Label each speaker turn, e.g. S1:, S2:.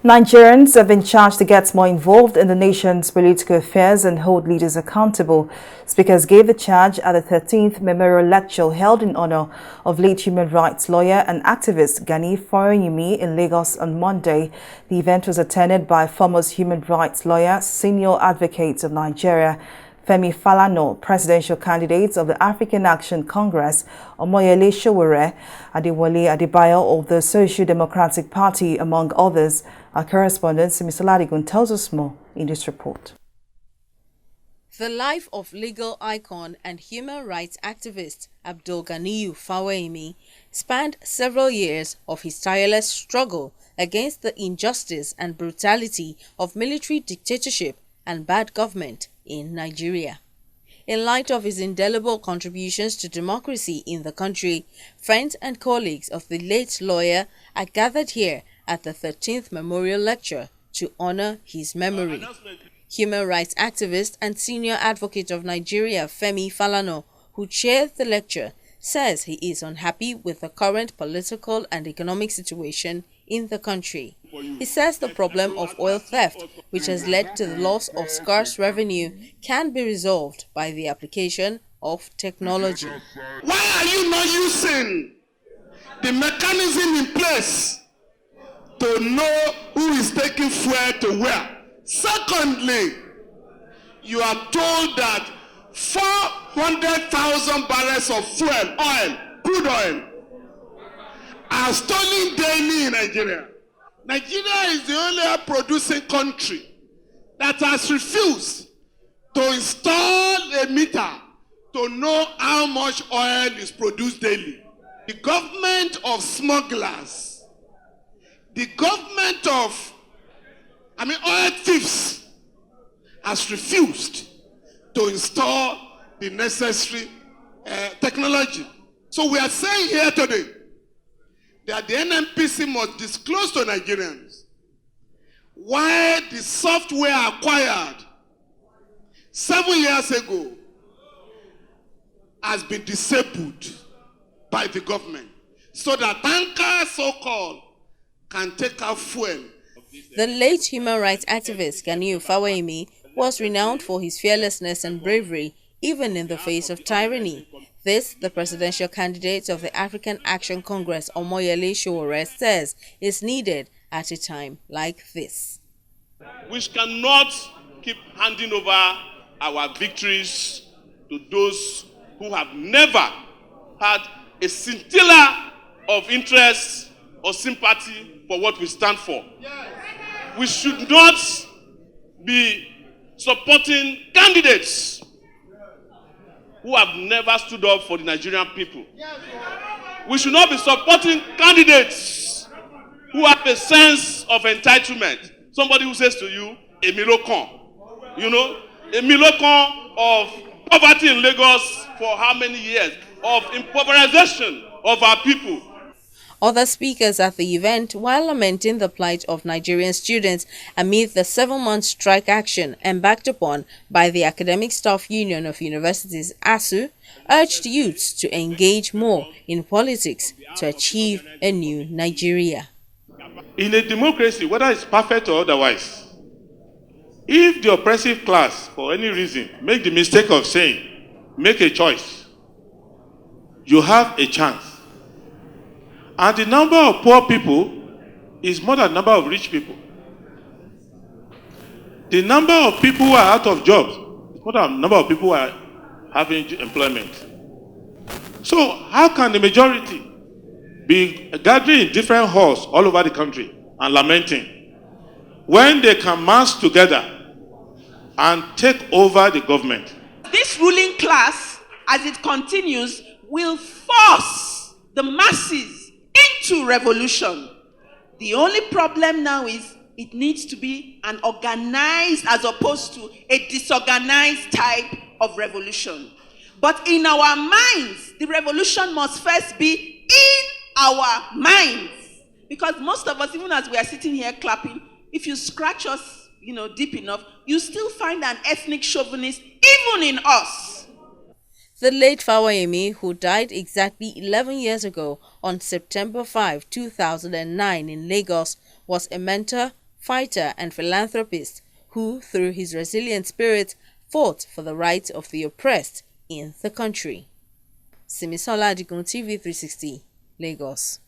S1: Nigerians have been charged to get more involved in the nation's political affairs and hold leaders accountable. Speakers gave the charge at the 13th memorial lecture held in honor of late human rights lawyer and activist Gani Fawehinmi in Lagos on Monday. The event was attended by former human rights lawyer, senior advocate of Nigeria, Femi Falana, presidential candidates of the African Action Congress, Omoyele Sowore, Adewale Adebayo of the Social Democratic Party, among others. Our correspondent, Mr. Ladigun, tells us more in this report.
S2: The life of legal icon and human rights activist Gani Fawehinmi spanned several years of his tireless struggle against the injustice and brutality of military dictatorship and bad government in Nigeria. In light of his indelible contributions to democracy in the country, friends and colleagues of the late lawyer are gathered here at the 13th memorial lecture to honor his memory. Human rights activist and senior advocate of Nigeria, Femi Falana, who chaired the lecture, says he is unhappy with the current political and economic situation in the country. He says the problem of oil theft, which has led to the loss of scarce revenue, can be resolved by the application of technology.
S3: Why are you not using the mechanism in place to know who is taking fuel to where? Secondly, you are told that 400,000 barrels of fuel, oil, crude oil, are stolen daily in Nigeria. Nigeria is the only producing country that has refused to install a meter to know how much oil is produced daily. The government of smugglers, the government of oil thieves has refused to install the necessary technology. So we are saying here today that the NNPC must disclose to Nigerians why the software acquired 7 years ago has been disabled by the government so that tankers, so-called, can take out fuel.
S2: The late human rights activist Gani Fawehinmi was renowned for his fearlessness and bravery even in the face of tyranny. This, the presidential candidate of the African Action Congress, Omoyele Sowore, says is needed at a time like this.
S3: We cannot keep handing over our victories to those who have never had a scintilla of interest or sympathy for what we stand for. We should not be supporting candidates who have never stood up for the Nigerian people. We should not be supporting candidates who have a sense of entitlement. Somebody who says to you, a milocon. You know, a milocon of poverty in Lagos for how many years? Of impoverization of our people.
S2: Other speakers at the event, while lamenting the plight of Nigerian students amid the 7-month strike action embarked upon by the Academic Staff Union of Universities, ASU, urged youths to engage more in politics to achieve a new Nigeria.
S3: In a democracy, whether it's perfect or otherwise, if the oppressive class, for any reason, make the mistake of saying, make a choice, you have a chance. And the number of poor people is more than the number of rich people. The number of people who are out of jobs is more than the number of people who are having employment. So how can the majority be gathering in different halls all over the country and lamenting when they can mass together and take over the government?
S4: This ruling class, as it continues, will force the masses into revolution. The only problem now is it needs to be an organized as opposed to a disorganized type of revolution. But in our minds, the revolution must first be in our minds. Because most of us, even as we are sitting here clapping, if you scratch us, deep enough, you still find an ethnic chauvinist even in us.
S2: The late Fawehinmi, who died exactly 11 years ago on September 5, 2009 in Lagos, was a mentor, fighter and philanthropist who, through his resilient spirit, fought for the rights of the oppressed in the country. Simisola Adigun, TV 360, Lagos.